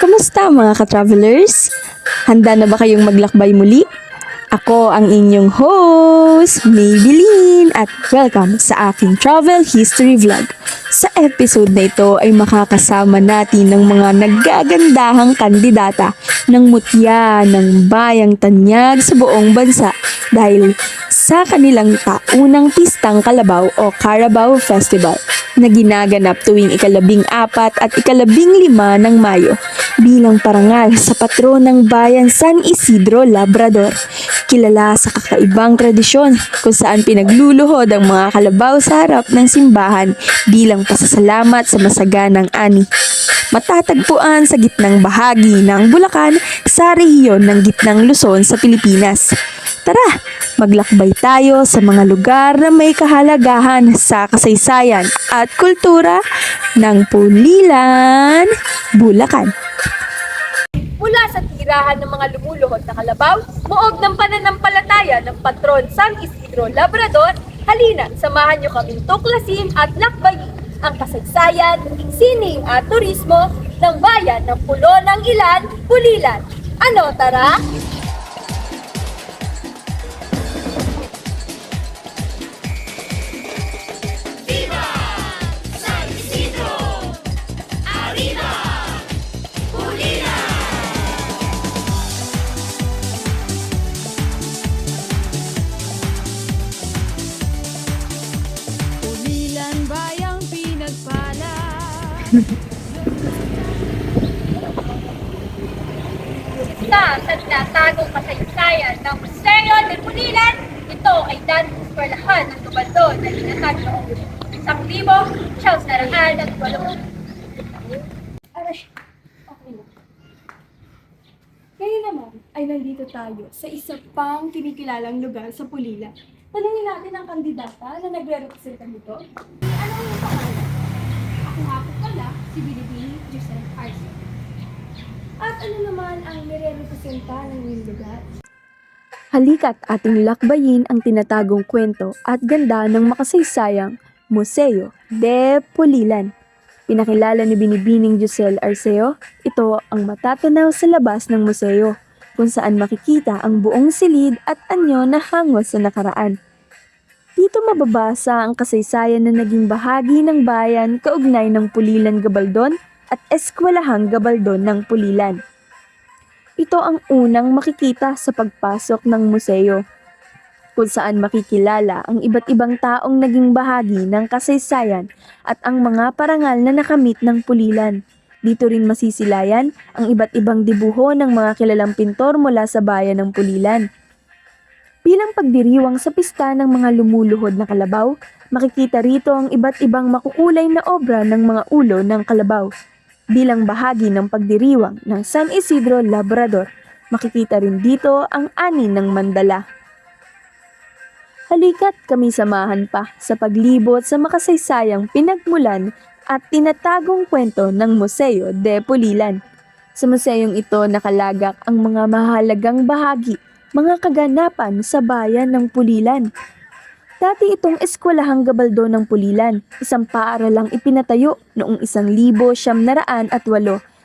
Kamusta mga ka-travelers? Handa na ba kayong maglakbay muli? Ako ang inyong host, Maybelline, at welcome sa aking travel history vlog. Sa episode na ito ay makakasama natin ng mga naggagandahang kandidata ng mutya ng bayang tanyag sa buong bansa dahil sa kanilang taunang pistang Kalabaw o Carabao Festival na ginaganap tuwing ika-14 at ika-15 ng Mayo bilang parangal sa patron ng bayan San Isidro, Labrador. Kilala sa kakaibang tradisyon kung saan pinagluluhod ang mga kalabaw sa harap ng simbahan bilang pasasalamat sa masaganang ani. Matatagpuan sa gitnang bahagi ng Bulacan sa rehiyon ng Gitnang Luzon sa Pilipinas. Tara, maglakbay tayo sa mga lugar na may kahalagahan sa kasaysayan at kultura ng Pulilan, Bulacan. Mula sa tirahan ng mga lumuluhod na kalabaw, muog ng pananampalataya ng patron San Isidro Labrador, halina, samahan niyo kaming tuklasin at lakbayin ang kasaysayan, sining at turismo ng bayan ng Pulo ng Ilan, Pulilan. Ano, tara? Pulilan bayang pinagpala. Isa sa tinatagong kasaysayan ng Museo de Pulilan, ito ay dating eskwelahan ng gobernador na linatag noong 1,000 Charles Narangal at 8. Aray, okay na. Ngayon naman ay nandito tayo sa isa pang kinikilalang lugar sa Pulilan. Tanungin natin ang kandidata na nagre-representa nito. Ano ang pangalan? Ako nga po pala, si Binibini Joseph Arce. At ano naman ang nire-representa ng iyong lugar? Halika't ating lakbayin ang tinatagong kwento at ganda ng makasaysayang Museo de Pulilan. Pinakilala ni Binibining Josel Arceo, ito ang matatanaw sa labas ng museo, kung saan makikita ang buong silid at anyo na hangos sa nakaraan. Dito mababasa ang kasaysayan na naging bahagi ng bayan kaugnay ng Pulilan Gabaldon at Eskwelahang Gabaldon ng Pulilan. Ito ang unang makikita sa pagpasok ng museo, kung saan makikilala ang iba't ibang taong naging bahagi ng kasaysayan at ang mga parangal na nakamit ng Pulilan. Dito rin masisilayan ang iba't ibang dibuho ng mga kilalang pintor mula sa bayan ng Pulilan. Bilang pagdiriwang sa pista ng mga lumuluhod na kalabaw, makikita rito ang iba't ibang makukulay na obra ng mga ulo ng kalabaw. Bilang bahagi ng pagdiriwang ng San Isidro Labrador, makikita rin dito ang ani ng mandala. Halika't kami samahan pa sa paglibot sa makasaysayang pinagmulan at tinatagong kwento ng Museo de Pulilan. Sa museyong ito nakalagak ang mga mahalagang bahagi, mga kaganapan sa bayan ng Pulilan. Dati itong Eskwelahang Gabaldon ng Pulilan, isang paaralang ipinatayo noong 1908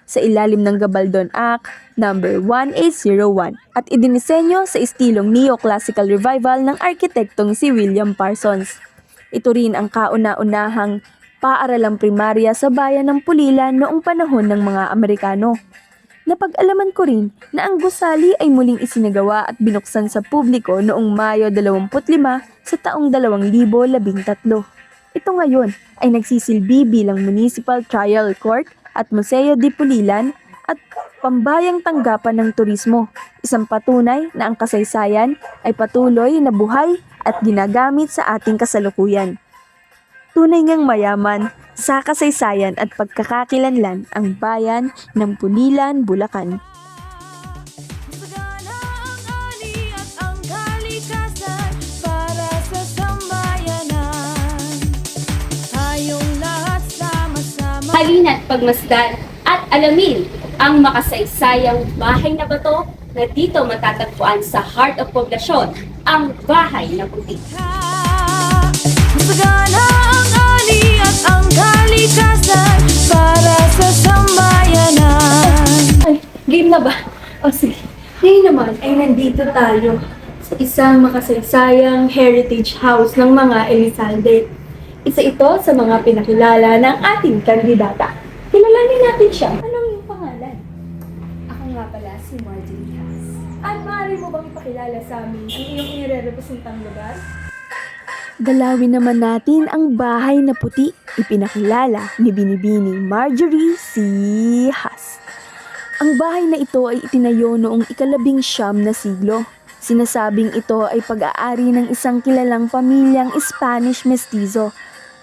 sa ilalim ng Gabaldon Act No. 1801 at idinisenyo sa estilong Neoclassical Revival ng arkitektong si William Parsons. Ito rin ang kauna-unahang paaralang primarya sa bayan ng Pulilan noong panahon ng mga Amerikano. Napag-alaman ko rin na ang gusali ay muling isinagawa at binuksan sa publiko noong Mayo 25 sa taong 2013. Ito ngayon ay nagsisilbi bilang Municipal Trial Court at Museo de Pulilan at pambayang tanggapan ng turismo. Isang patunay na ang kasaysayan ay patuloy na buhay at ginagamit sa ating kasalukuyan. Tunay ngang mayaman sa kasaysayan at pagkakakilanlan ang bayan ng Pulilan, Bulacan. Masagana ang ani at ang kalikasan para sa sambayanan. Tayong lahat sama-sama. Halina't pagmasdan at alamin ang makasaysayang bahay na bato na dito matatagpuan sa heart of poblasyon, ang Bahay na Puti. Masagana ang ani at ang kalikasan para sa sambayanan. Game na ba? O sige. Ngayon naman ay nandito tayo sa isang makasaysayang heritage house ng mga Elizalde. Isa ito sa mga pinakilala ng ating kandidata. Kilalanin natin siya. Anong iyong pangalan? Ako nga pala si Marjorie Haas. At maaari mo bang ipakilala sa amin ang iyong inirepresentang lugar? Dalawin naman natin ang bahay na puti, ipinakilala ni Binibining Marjorie C. Haas. Ang bahay na ito ay itinayo noong ika-19 na siglo. Sinasabing ito ay pag-aari ng isang kilalang pamilyang Spanish mestizo,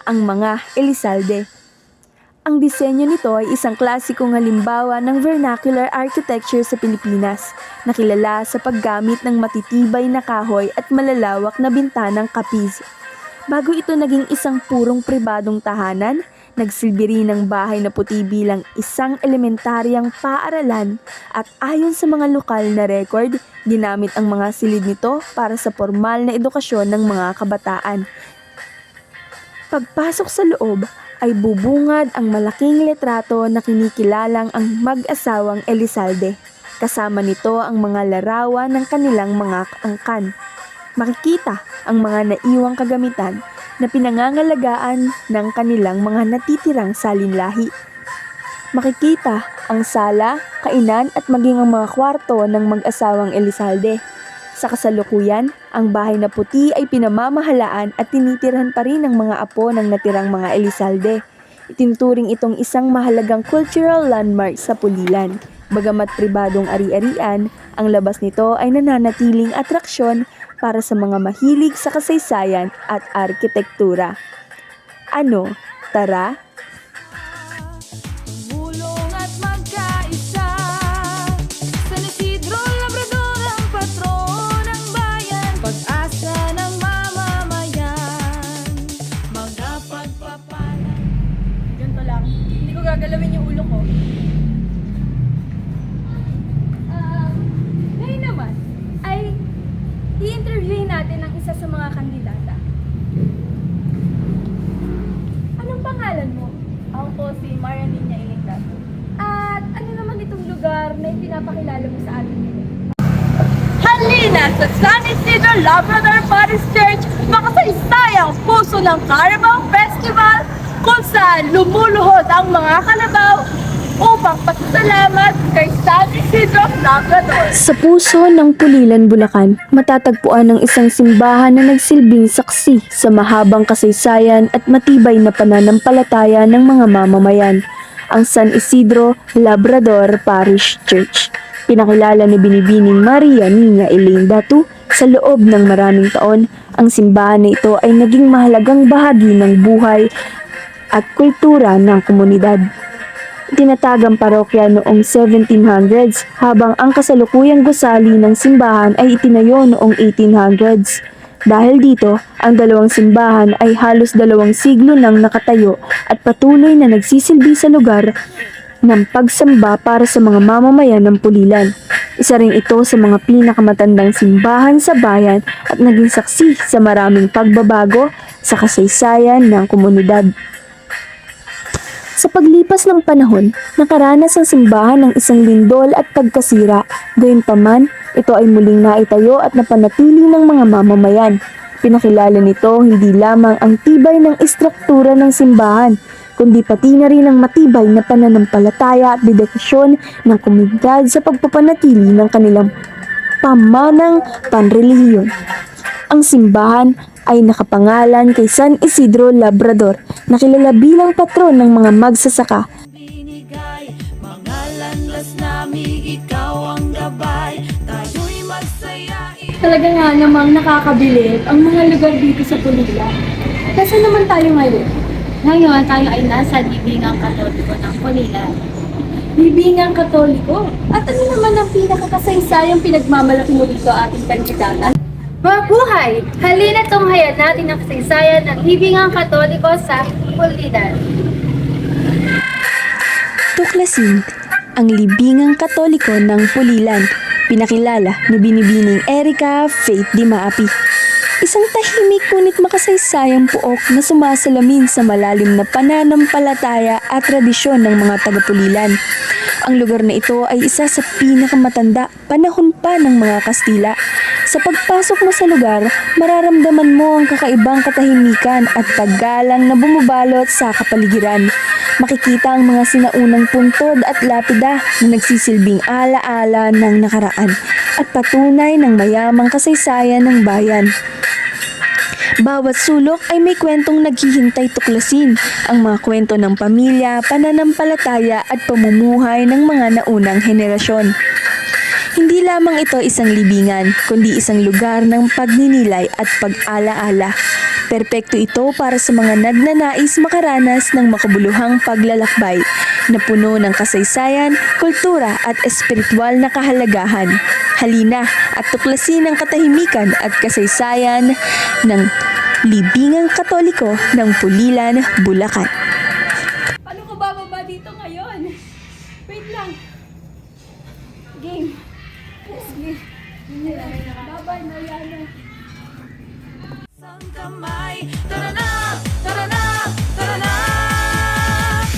ang mga Elizalde. Ang disenyo nito ay isang klasikong halimbawa ng vernacular architecture sa Pilipinas, na kilala sa paggamit ng matitibay na kahoy at malalawak na bintanang kapiz. Bago ito naging isang purong pribadong tahanan, nagsilbi rin ang bahay na puti bilang isang elementaryang paaralan at ayon sa mga lokal na record, ginamit ang mga silid nito para sa formal na edukasyon ng mga kabataan. Pagpasok sa loob ay bubungad ang malaking litrato na kinikilalang ang mag-asawang Elizalde. Kasama nito ang mga larawan ng kanilang mga angkan. Makikita ang mga naiwang kagamitan na pinangangalagaan ng kanilang mga natitirang salinlahi. Makikita ang sala, kainan at maging ang mga kwarto ng mag-asawang Elizalde. Sa kasalukuyan, ang bahay na puti ay pinamamahalaan at tinitirhan pa rin ng mga apo ng natirang mga Elizalde. Itinuturing itong isang mahalagang cultural landmark sa Pulilan. Bagamat pribadong ari-arian, ang labas nito ay nananatiling atraksyon para sa mga mahilig sa kasaysayan at arkitektura. Ano? Tara? Tumulong at magkaisa. San Isidro, Labrador ang patron ng bayan, pag-asa ng mamamayan, mga pagpapala. Ganito lang. Hindi ko gagalawin yung ulo ko. Ngayon naman, ay i-interviewin natin ang isa sa mga kandidata. Anong pangalan mo? Ako po si Marianina Iligdato. At ano naman itong lugar na ipinapakilala mo sa atin ngayon? Halina sa San Isidro Labrador Parish Church, makasaysayang puso ng Carabao Festival kung saan lumuluhod ang mga kalabaw upang pasasalamat kay San Isidro Labrador. Sa puso ng Pulilan, Bulacan, matatagpuan ang isang simbahan na nagsilbing saksi sa mahabang kasaysayan at matibay na pananampalataya ng mga mamamayan, ang San Isidro Labrador Parish Church. Pinakilala ni Binibining Maria Nina Elaine Datu, sa loob ng maraming taon, ang simbahan na ito ay naging mahalagang bahagi ng buhay at kultura ng komunidad. Tinatagang parokya noong 1700s habang ang kasalukuyang gusali ng simbahan ay itinayo noong 1800s. Dahil dito, ang dalawang simbahan ay halos 2 siglo nang nakatayo at patuloy na nagsisilbi sa lugar ng pagsamba para sa mga mamamayan ng Pulilan. Isa rin ito sa mga pinakamatandang simbahan sa bayan at naging saksi sa maraming pagbabago sa kasaysayan ng komunidad. Sa paglipas ng panahon, nakaranas ang simbahan ng isang lindol at pagkasira. Gayunpaman, ito ay muling naitayo at napanatili ng mga mamamayan. Pinakilala nito hindi lamang ang tibay ng istruktura ng simbahan, kundi pati na rin ang matibay na pananampalataya at dedikasyon ng komunidad sa pagpapanatili ng kanilang pamanang panrelihiyon. Ang simbahan ay nakapangalan kay San Isidro Labrador, na kilala bilang patron ng mga magsasaka. Binigay, mga landas namin, ikaw ang gabay, tayo'y magsaya. Talaga nga namang nakakabilib ang mga lugar dito sa Pulilan. Kasi naman tayo ngayon? Ngayon, tayo ay nasa libingang katoliko ng Pulilan. Libingang Katoliko. At ano naman ang pinakakasaysayang pinagmamalaki mo dito ating kandidata? Mga buhay! Halina tunghayan natin ang kasaysayan ng libingang katoliko sa Pulilan. Tuklasin ang libingang katoliko ng Pulilan, pinakilala ni Binibining Erica Faith Di Maapi. Isang tahimik ngunit makasaysayang puok na sumasalamin sa malalim na pananampalataya at tradisyon ng mga taga-Pulilan. Ang lugar na ito ay isa sa pinakamatanda panahon pa ng mga Kastila. Sa pagpasok mo sa lugar, mararamdaman mo ang kakaibang katahimikan at paggalang na bumubalot sa kapaligiran. Makikita ang mga sinaunang puntod at lapida na nagsisilbing alaala ng nakaraan at patunay ng mayamang kasaysayan ng bayan. Bawat sulok ay may kwentong naghihintay tuklasin, ang mga kwento ng pamilya, pananampalataya at pamumuhay ng mga naunang henerasyon. Hindi lamang ito isang libingan, kundi isang lugar ng pagninilay at pag-alaala. Perpekto ito para sa mga nagnanais makaranas ng makabuluhang paglalakbay na puno ng kasaysayan, kultura at espiritual na kahalagahan. Halina at tuklasin ang katahimikan at kasaysayan ng Libingang Katoliko ng Pulilan, Bulacan. Paano ko bababa dito ngayon? Wait lang. Game. Sige. Babay na yan. Sang kamay, tara na, tara na, tara na.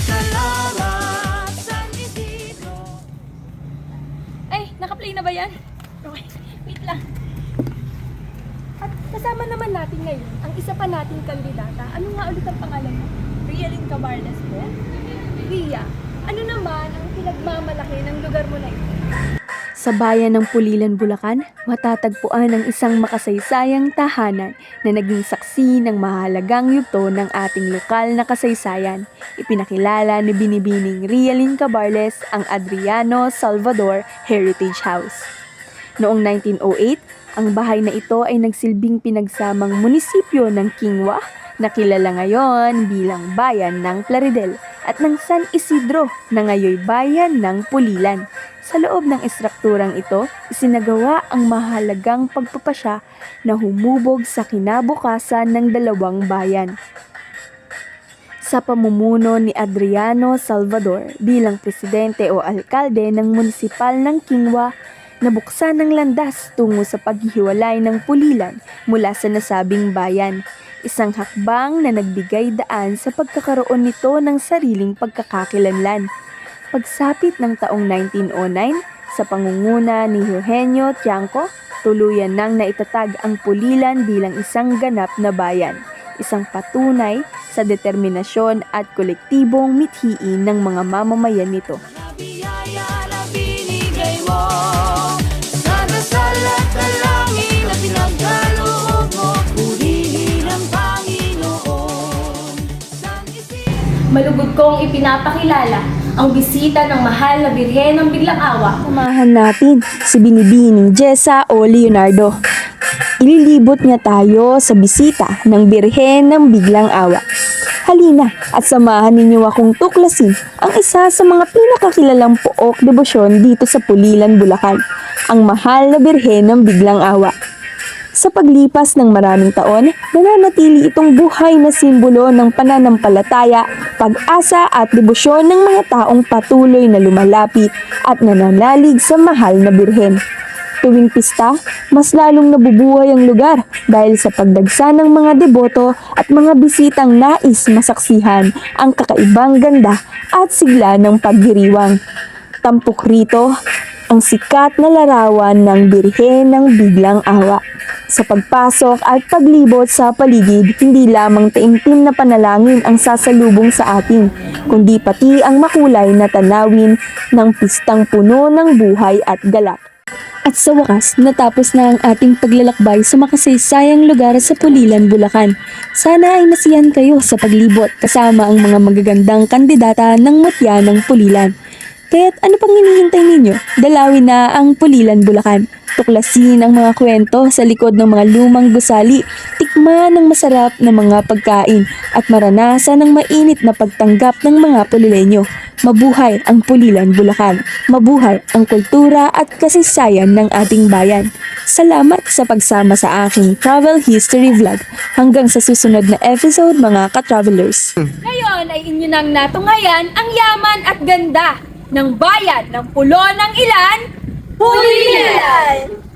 Salamat, San Isidro. Ay, naka-play na ba yan? Okay, wait lang. At kasama naman natin ngayon ang isa pa nating kandidata. Ano nga ulit ang pangalan mo? Rialyn Cabarles po? Ria, ano naman ang pinagmamalaki ng lugar mo na ito? Sa bayan ng Pulilan, Bulacan, matatagpuan ang isang makasaysayang tahanan na naging saksi ng mahalagang yugto ng ating lokal na kasaysayan. Ipinakilala ni Binibining Rialyn Cabarles ang Adriano Salvador Heritage House. Noong 1908, ang bahay na ito ay nagsilbing pinagsamang munisipyo ng Kingwa na kilala ngayon bilang bayan ng Plaridel at ng San Isidro na ngayoy bayan ng Pulilan. Sa loob ng estrukturang ito, isinagawa ang mahalagang pagpapasya na humubog sa kinabukasan ng dalawang bayan. Sa pamumuno ni Adriano Salvador bilang presidente o alkalde ng munisipal ng Kingwa, nabuksan ng landas tungo sa paghihiwalay ng Pulilan mula sa nasabing bayan. Isang hakbang na nagbigay daan sa pagkakaroon nito ng sariling pagkakakilanlan. Pagsapit ng taong 1909, sa pangunguna ni Eugenio Tiangco, tuluyan nang naitatag ang Pulilan bilang isang ganap na bayan, isang patunay sa determinasyon at kolektibong mithiin ng mga mamamayan nito. Biyaya na binigay mo sa dasal at dalangin na pinagkaloob mo, purihin ang Panginoon. San Isidro. Malugod kong ipinapakilala ang bisita ng mahal na Birhen ng Biglang Awa. Samahan natin si Binibining Jessa o Leonardo. Ililibot niya tayo sa bisita ng Birhen ng Biglang Awa. Halina at samahan ninyo akong tuklasin ang isa sa mga pinakakilalang pook debosyon dito sa Pulilan, Bulacan, ang mahal na Birhen ng Biglang Awa. Sa paglipas ng maraming taon, nananatili itong buhay na simbolo ng pananampalataya, pag-asa at debosyon ng mga taong patuloy na lumalapit at nananalig sa mahal na Birhen. Tuwing pista, mas lalong nabubuhay ang lugar dahil sa pagdagsa ng mga deboto at mga bisitang nais masaksihan ang kakaibang ganda at sigla ng pagdiriwang. Tampok rito ang sikat na larawan ng Birhen ng Biglang Awa. Sa pagpasok at paglibot sa paligid, hindi lamang taimtim na panalangin ang sasalubong sa atin, kundi pati ang makulay na tanawin ng pistang puno ng buhay at galak. At sa wakas, natapos na ang ating paglalakbay sa makasaysayang lugar sa Pulilan, Bulacan. Sana ay nasiyahan kayo sa paglibot kasama ang mga magagandang kandidata ng mutya ng Pulilan. Kaya't ano pang hinihintay ninyo? Dalawin na ang Pulilan, Bulacan. Tuklasin ang mga kwento sa likod ng mga lumang gusali, tikman ng masarap na mga pagkain at maranasan ng mainit na pagtanggap ng mga Pulilenyo. Mabuhay ang Pulilan, Bulacan. Mabuhay ang kultura at kasaysayan ng ating bayan. Salamat sa pagsama sa aking travel history vlog. Hanggang sa susunod na episode, mga ka-travelers. Ngayon ay inyo nang natunghayan ang yaman at ganda ng bayan ng Pulo ng Ilan, Pulilan!